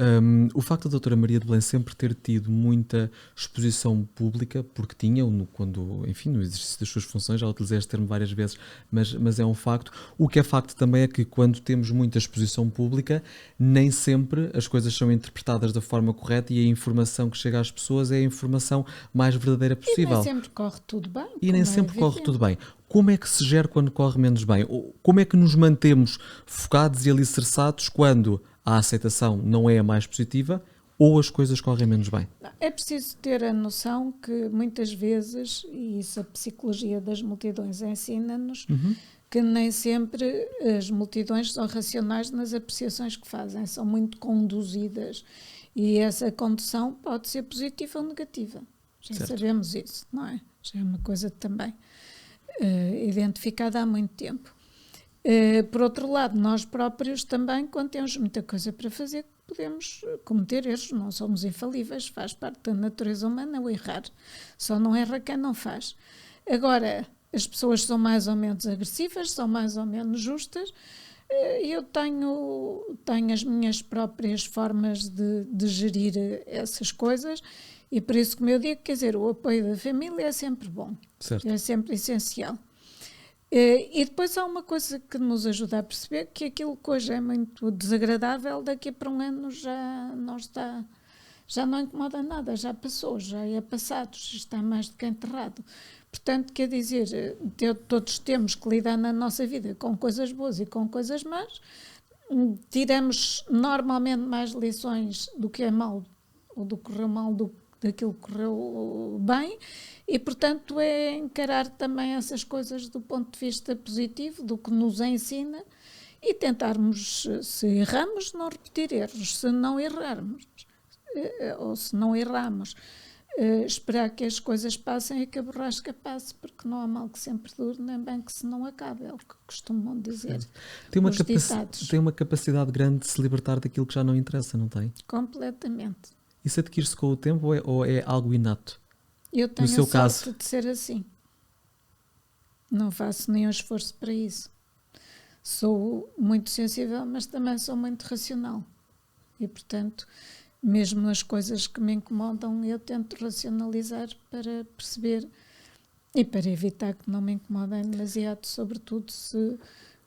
o facto da doutora Maria de Belém sempre ter tido muita exposição pública, porque tinha, enfim, no exercício das suas funções, já utilizei este termo várias vezes, mas é um facto. O que é facto também é que, quando temos muita exposição pública, nem sempre as coisas são interpretadas da forma correta e a informação que chega às pessoas é a informação mais verdadeira possível. E nem sempre corre tudo bem. E nem sempre corre tudo bem. Como é que se gera quando corre menos bem? Como é que nos mantemos focados e alicerçados quando a aceitação não é a mais positiva ou as coisas correm menos bem? É preciso ter a noção que muitas vezes, e isso a psicologia das multidões ensina-nos, que nem sempre as multidões são racionais nas apreciações que fazem, são muito conduzidas e essa condução pode ser positiva ou negativa. Já sabemos isso, não é? Já é uma coisa também identificada há muito tempo. Por outro lado, nós próprios também, quando temos muita coisa para fazer, podemos cometer erros, não somos infalíveis, faz parte da natureza humana o errar, só não erra quem não faz. Agora, as pessoas são mais ou menos agressivas, são mais ou menos justas, eu tenho as minhas próprias formas de gerir essas coisas e por isso, como eu digo, quer dizer, o apoio da família é sempre bom, é sempre essencial. E depois há uma coisa que nos ajuda a perceber, que aquilo que hoje é muito desagradável, daqui a para um ano já não incomoda nada, já passou, já é passado, já está mais do que enterrado. Portanto, quer dizer, todos temos que lidar na nossa vida com coisas boas e com coisas más, tiramos normalmente mais lições do que é mau, ou do que correu mal, daquilo que correu bem, e portanto é encarar também essas coisas do ponto de vista positivo, do que nos ensina, e tentarmos, se erramos, não repetir erros, se não errarmos, ou se não erramos, esperar que as coisas passem e que a borrasca passe, porque não há mal que sempre dure, nem bem que se não acabe, é o que costumam dizer os ditados. Tem uma capacidade grande de se libertar daquilo que já não interessa, não tem? Completamente. Isso adquire-se com o tempo ou é algo inato? Eu tenho a sorte de ser assim. Não faço nenhum esforço para isso. Sou muito sensível, mas também sou muito racional. E, portanto, mesmo as coisas que me incomodam, eu tento racionalizar para perceber e para evitar que não me incomodem demasiado, sobretudo se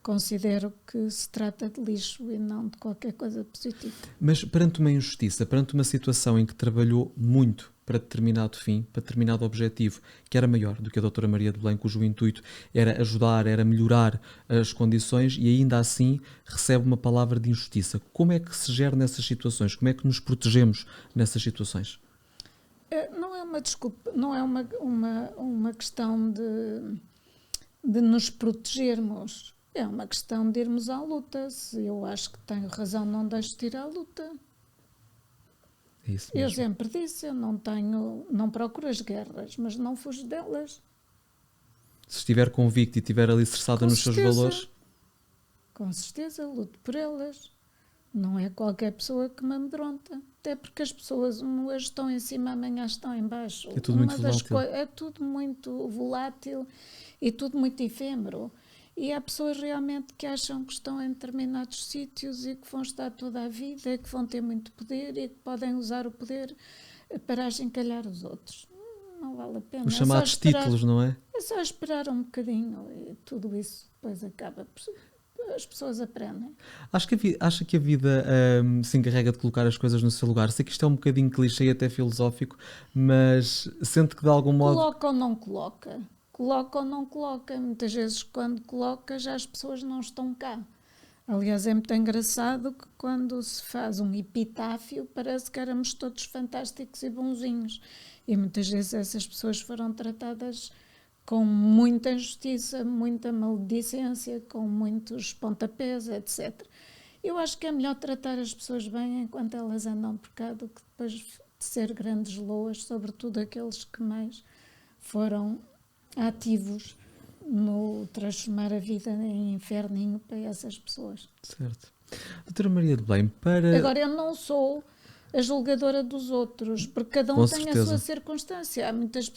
considero que se trata de lixo e não de qualquer coisa positiva. Mas perante uma injustiça, perante uma situação em que trabalhou muito para determinado fim, para determinado objetivo, que era maior do que a doutora Maria de Belém, cujo intuito era ajudar, era melhorar as condições, e ainda assim recebe uma palavra de injustiça. Como é que se gera nessas situações? Como é que nos protegemos nessas situações? Não é uma desculpa, não é uma questão de nos protegermos. É uma questão de irmos à luta. Se eu acho que tenho razão, não deixo de ir à luta. É isso Eu mesmo. sempre disse, eu não procuro as guerras, mas não fujo delas. Se estiver convicto e estiver alicerçada nos seus valores... Com certeza, luto por elas. Não é qualquer pessoa que me amedronta. Até porque as pessoas hoje estão em cima, amanhã estão em baixo. É tudo muito volátil. É tudo muito volátil e tudo muito efêmero. E há pessoas realmente que acham que estão em determinados sítios e que vão estar toda a vida, e que vão ter muito poder e que podem usar o poder para achincalhar os outros. Não vale a pena. Os chamados títulos, não é? É só esperar um bocadinho e tudo isso depois acaba por... As pessoas aprendem. Acha que a vida se encarrega de colocar as coisas no seu lugar? Sei que isto é um bocadinho clichê e até filosófico, mas sente que de algum modo... Coloca ou não coloca? Coloca ou não coloca? Muitas vezes quando coloca já as pessoas não estão cá. Aliás, é muito engraçado que quando se faz um epitáfio parece que éramos todos fantásticos e bonzinhos. E muitas vezes essas pessoas foram tratadas com muita injustiça, muita maledicência, com muitos pontapés, etc. Eu acho que é melhor tratar as pessoas bem enquanto elas andam por cá do que depois de ser grandes loas, sobretudo aqueles que mais foram ativos no transformar a vida em inferninho para essas pessoas. Certo. Doutora Maria de Belém, para... Agora, eu não sou a julgadora dos outros, porque cada um Com tem certeza. a sua circunstância. Há muitas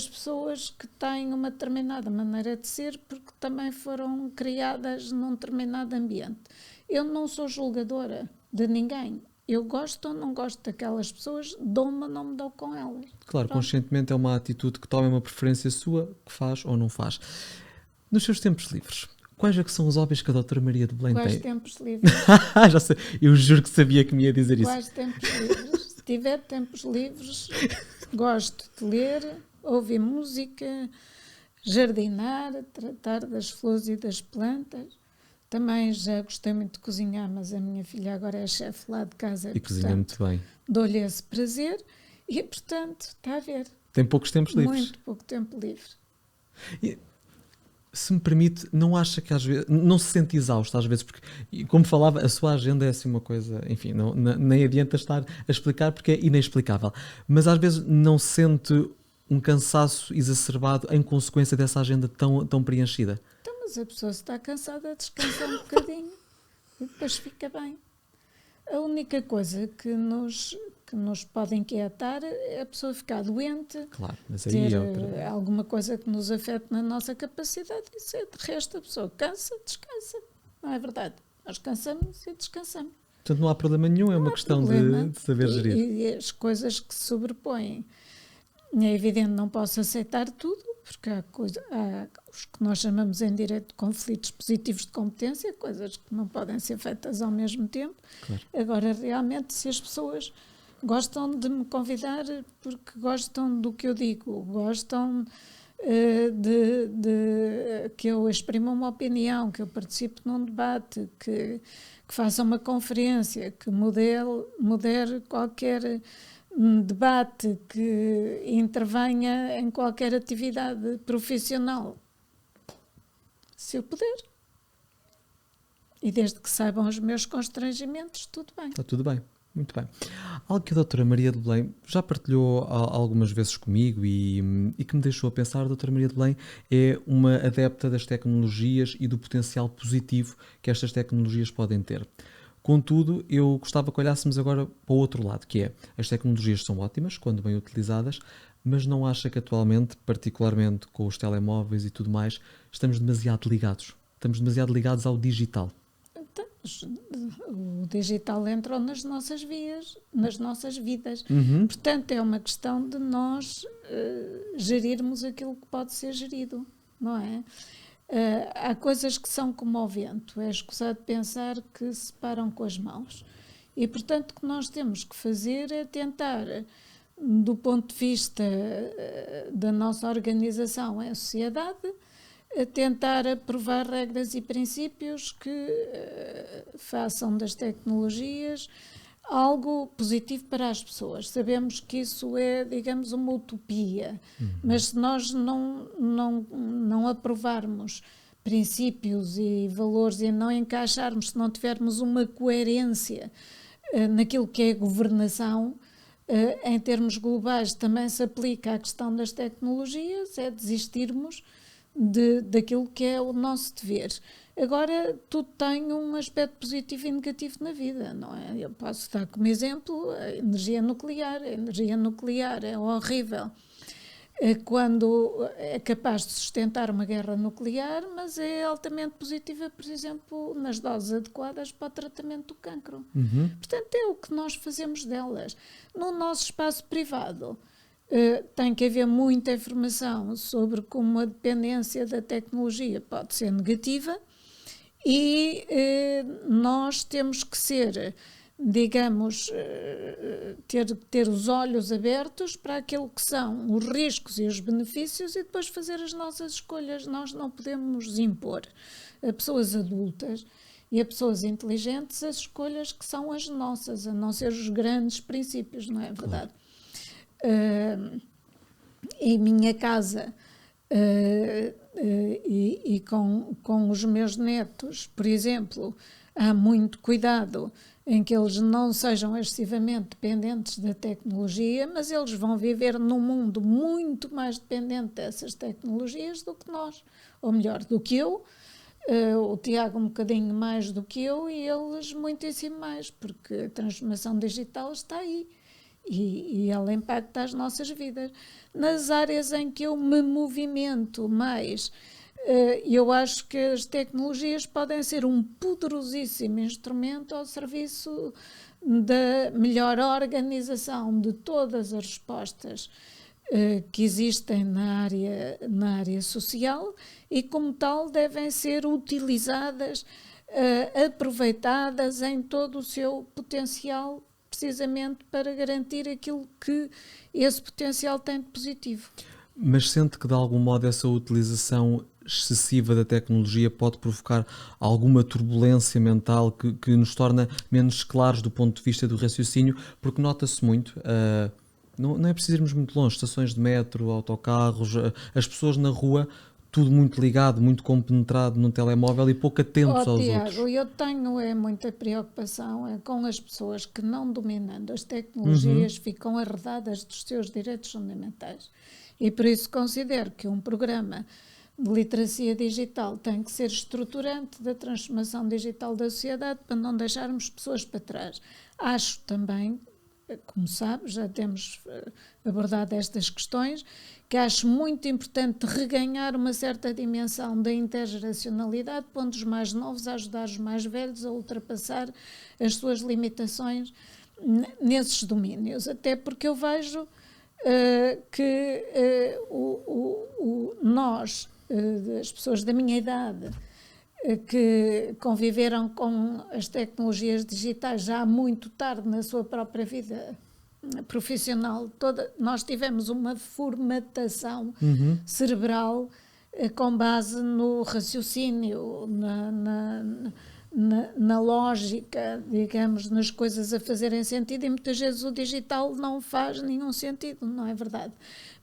pessoas que têm uma determinada maneira de ser porque também foram criadas num determinado ambiente. Eu não sou julgadora de ninguém. Eu gosto ou não gosto daquelas pessoas, dou-me ou não me dou com elas. Claro, Pronto. conscientemente é uma atitude que toma uma preferência sua, que faz ou não faz. Nos seus tempos livres, quais é que são os hobbies que a doutora Maria de Belém Quais tem? tempos livres? Já sei, eu juro que sabia que me ia dizer isso. Quais tempos livres? Se tiver tempos livres, gosto de ler, ouvir música, jardinar, tratar das flores e das plantas. Também já gostei muito de cozinhar, mas a minha filha agora é chefe lá de casa. E cozinha muito bem. Dou-lhe esse prazer e, portanto, está a ver. Tem poucos tempos livres. Muito pouco tempo livre. E, se me permite, não acha que às vezes, não se sente exausto às vezes, porque, como falava, a sua agenda é assim uma coisa, enfim, nem adianta estar a explicar porque é inexplicável, mas às vezes não sente um cansaço exacerbado em consequência dessa agenda tão preenchida? Então, mas a pessoa se está cansada, descansa um bocadinho e depois fica bem. A única coisa que nos pode inquietar é a pessoa ficar doente, Claro, mas aí ter é outra... alguma coisa que nos afete na nossa capacidade. Isso é, de resto, a pessoa cansa, descansa. Não é verdade? Nós cansamos e descansamos. Portanto, não há problema nenhum, é uma questão de saber gerir. E as coisas que se sobrepõem. É evidente, não posso aceitar tudo, porque há os que nós chamamos em direito de conflitos positivos de competência, coisas que não podem ser feitas ao mesmo tempo. Claro. Agora, realmente, se as pessoas gostam de me convidar porque gostam do que eu digo, gostam de que eu exprima uma opinião, que eu participe num debate, que faça uma conferência, que modere qualquer debate, que intervenha em qualquer atividade profissional, se eu puder. E desde que saibam os meus constrangimentos, tudo bem. Está tudo bem, muito bem. Algo que a doutora Maria de Belém já partilhou algumas vezes comigo e que me deixou a pensar, a doutora Maria de Belém é uma adepta das tecnologias e do potencial positivo que estas tecnologias podem ter. Contudo, eu gostava que olhássemos agora para o outro lado, que é, as tecnologias são ótimas quando bem utilizadas, mas não acha que atualmente, particularmente com os telemóveis e tudo mais, estamos demasiado ligados ao digital? Então, o digital entrou nas nossas vidas. Portanto, é uma questão de nós gerirmos aquilo que pode ser gerido, não é? Há coisas que são como ao vento, é escusado pensar que se param com as mãos. E, portanto, o que nós temos que fazer é tentar, do ponto de vista da nossa organização em sociedade, tentar aprovar regras e princípios que façam das tecnologias algo positivo para as pessoas. Sabemos que isso é, digamos, uma utopia, mas se nós não aprovarmos princípios e valores e não encaixarmos, se não tivermos uma coerência naquilo que é governação, em termos globais também se aplica à questão das tecnologias, é desistirmos daquilo que é o nosso dever. Agora, tudo tem um aspecto positivo e negativo na vida, não é? Eu posso dar como exemplo a energia nuclear. A energia nuclear é horrível quando é capaz de sustentar uma guerra nuclear, mas é altamente positiva, por exemplo, nas doses adequadas para o tratamento do cancro. Portanto, é o que nós fazemos delas. No nosso espaço privado, tem que haver muita informação sobre como a dependência da tecnologia pode ser negativa e nós temos que ser, digamos, ter os olhos abertos para aquilo que são os riscos e os benefícios e depois fazer as nossas escolhas. Nós não podemos impor a pessoas adultas e a pessoas inteligentes as escolhas que são as nossas, a não ser os grandes princípios, não é verdade? Em minha casa e com os meus netos, por exemplo, há muito cuidado em que eles não sejam excessivamente dependentes da tecnologia, mas eles vão viver num mundo muito mais dependente dessas tecnologias do que nós, ou melhor, do que eu, o Tiago um bocadinho mais do que eu e eles muitíssimo mais, porque a transformação digital está aí. E ela impacta as nossas vidas. Nas áreas em que eu me movimento mais, eu acho que as tecnologias podem ser um poderosíssimo instrumento ao serviço da melhor organização de todas as respostas que existem na área social e, como tal, devem ser utilizadas, aproveitadas em todo o seu potencial, precisamente para garantir aquilo que esse potencial tem de positivo. Mas sente que de algum modo essa utilização excessiva da tecnologia pode provocar alguma turbulência mental que nos torna menos claros do ponto de vista do raciocínio? Porque nota-se muito, não é preciso irmos muito longe, estações de metro, autocarros, as pessoas na rua, tudo muito ligado, muito compenetrado num telemóvel e pouco atentos aos Tiago, outros. Eu tenho muita preocupação com as pessoas que, não dominando as tecnologias, ficam arredadas dos seus direitos fundamentais. E por isso considero que um programa de literacia digital tem que ser estruturante da transformação digital da sociedade para não deixarmos pessoas para trás. Acho também, como sabes, já temos abordado estas questões, que acho muito importante reganhar uma certa dimensão da intergeracionalidade, pondo os mais novos a ajudar os mais velhos a ultrapassar as suas limitações nesses domínios. Até porque eu vejo que nós, as pessoas da minha idade, que conviveram com as tecnologias digitais já muito tarde na sua própria vida profissional, nós tivemos uma formatação cerebral com base no raciocínio, na lógica, digamos, nas coisas a fazerem sentido, e muitas vezes o digital não faz nenhum sentido, não é verdade?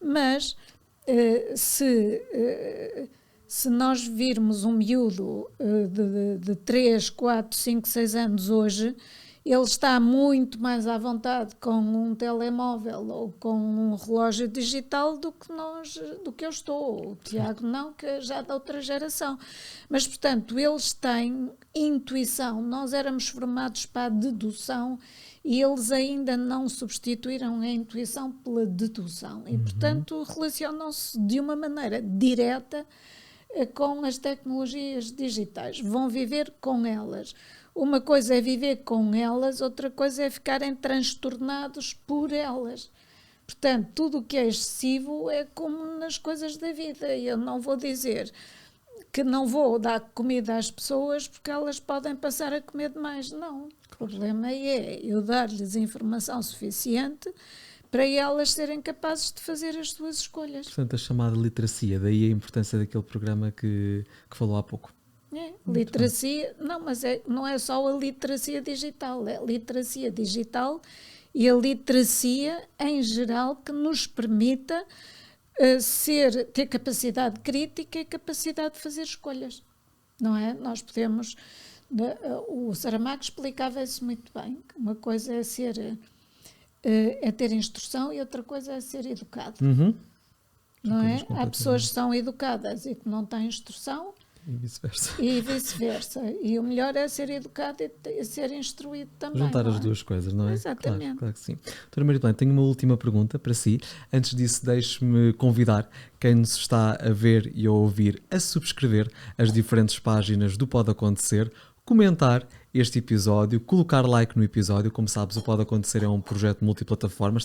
Mas se nós virmos um miúdo de 3, 4, 5, 6 anos hoje, ele está muito mais à vontade com um telemóvel ou com um relógio digital do que eu estou. O Tiago não, que é já da outra geração. Mas, portanto, eles têm intuição. Nós éramos formados para a dedução e eles ainda não substituíram a intuição pela dedução. E, portanto, relacionam-se de uma maneira direta com as tecnologias digitais. Vão viver com elas. Uma coisa é viver com elas, outra coisa é ficarem transtornados por elas. Portanto, tudo o que é excessivo é como nas coisas da vida. Eu não vou dizer que não vou dar comida às pessoas porque elas podem passar a comer demais. Não. O problema é eu dar-lhes informação suficiente para elas serem capazes de fazer as suas escolhas. Portanto, a chamada literacia, daí a importância daquele programa que falou há pouco. Literacia, não, mas não é só a literacia digital, é a literacia digital e a literacia em geral que nos permita ter capacidade crítica e capacidade de fazer escolhas, não é? Nós podemos, o Saramago explicava isso muito bem, que uma coisa é ter instrução e outra coisa é ser educado, não é? Há pessoas que são educadas e que não têm instrução e vice-versa, e o melhor é ser educado e ser instruído também. Juntar as duas coisas, não é? Exatamente. Claro que sim. Doutora Maria Helena, tenho uma última pergunta para si. Antes disso, deixe-me convidar quem nos está a ver e a ouvir a subscrever as diferentes páginas do Pode Acontecer, comentar este episódio, colocar like no episódio. Como sabes, o Pode Acontecer é um projeto multiplataforma,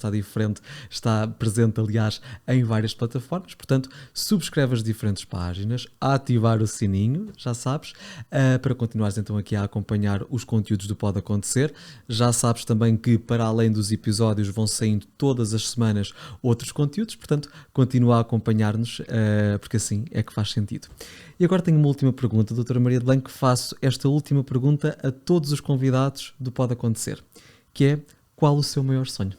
está presente, aliás, em várias plataformas. Portanto, subscreve as diferentes páginas, ativar o sininho, já sabes, para continuares então aqui a acompanhar os conteúdos do Pode Acontecer. Já sabes também que, para além dos episódios, vão saindo todas as semanas outros conteúdos, portanto, continua a acompanhar-nos, porque assim é que faz sentido. E agora tenho uma última pergunta, doutora Maria de Belém, que faço esta última pergunta a todos os convidados do Pode Acontecer, que é: qual o seu maior sonho?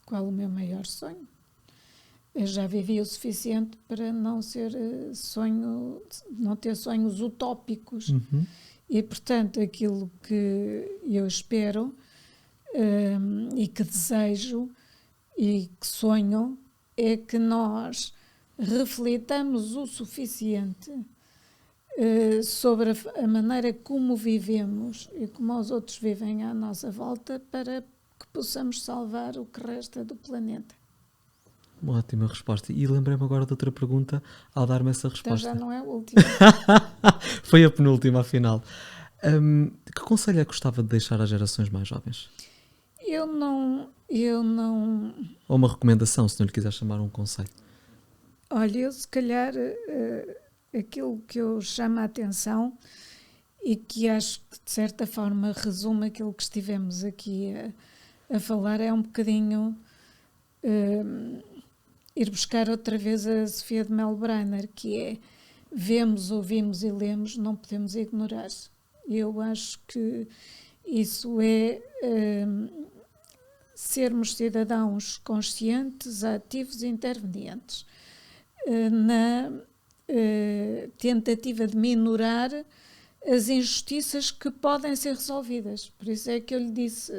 Qual o meu maior sonho? Eu já vivi o suficiente para não ter sonhos utópicos. E, portanto, aquilo que eu espero e que desejo e que sonho é que nós reflitamos o suficiente sobre a maneira como vivemos e como os outros vivem à nossa volta para que possamos salvar o que resta do planeta. Uma ótima resposta. E lembrei-me agora de outra pergunta ao dar-me essa resposta. Então já não é a última. Foi a penúltima, afinal. Que conselho é que gostava de deixar às gerações mais jovens? Eu não... Ou uma recomendação, se não lhe quiser chamar um conselho. Olha, eu se calhar aquilo que eu chamo a atenção e que acho que de certa forma resume aquilo que estivemos aqui a falar é um bocadinho ir buscar outra vez a Sofia de Melbrenner, que é: vemos, ouvimos e lemos, não podemos ignorar. Eu acho que isso é sermos cidadãos conscientes, ativos e intervenientes na tentativa de minorar as injustiças que podem ser resolvidas. Por isso é que eu lhe disse,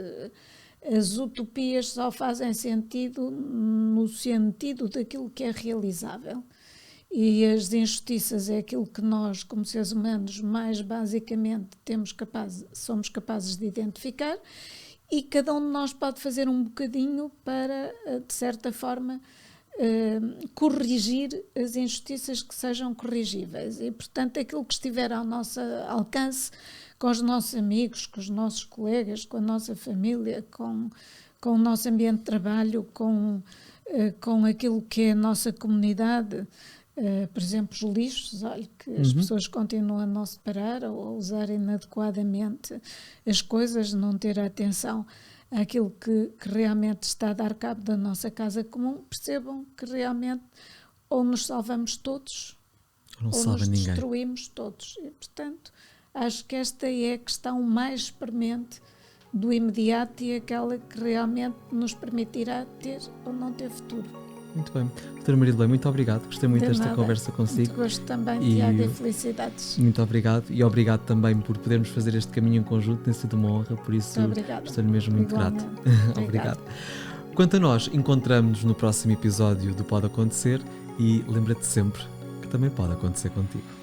as utopias só fazem sentido no sentido daquilo que é realizável. E as injustiças é aquilo que nós, como seres humanos, mais basicamente somos capazes de identificar, e cada um de nós pode fazer um bocadinho para, de certa forma, corrigir as injustiças que sejam corrigíveis. E, portanto, aquilo que estiver ao nosso alcance, com os nossos amigos, com os nossos colegas, com a nossa família, com o nosso ambiente de trabalho, com aquilo que é a nossa comunidade. Por exemplo, os lixos, olha, que as pessoas continuam a não separar ou a usar inadequadamente as coisas, não ter atenção àquilo que realmente está a dar cabo da nossa casa comum. Percebam que realmente ou nos salvamos todos ou nos destruímos todos. E, portanto, acho que esta é a questão mais premente do imediato e aquela que realmente nos permitirá ter ou não ter futuro. Muito bem. Doutora Maria de Belém, muito obrigado. Gostei muito desta conversa consigo. Muito gosto também, Tiago, e felicidades. Muito obrigado. E obrigado também por podermos fazer este caminho em conjunto. Tem sido uma honra, por isso estou-lhe mesmo muito grato. Obrigado. Quanto a nós, encontramos-nos no próximo episódio do Pode Acontecer, e lembra-te sempre que também pode acontecer contigo.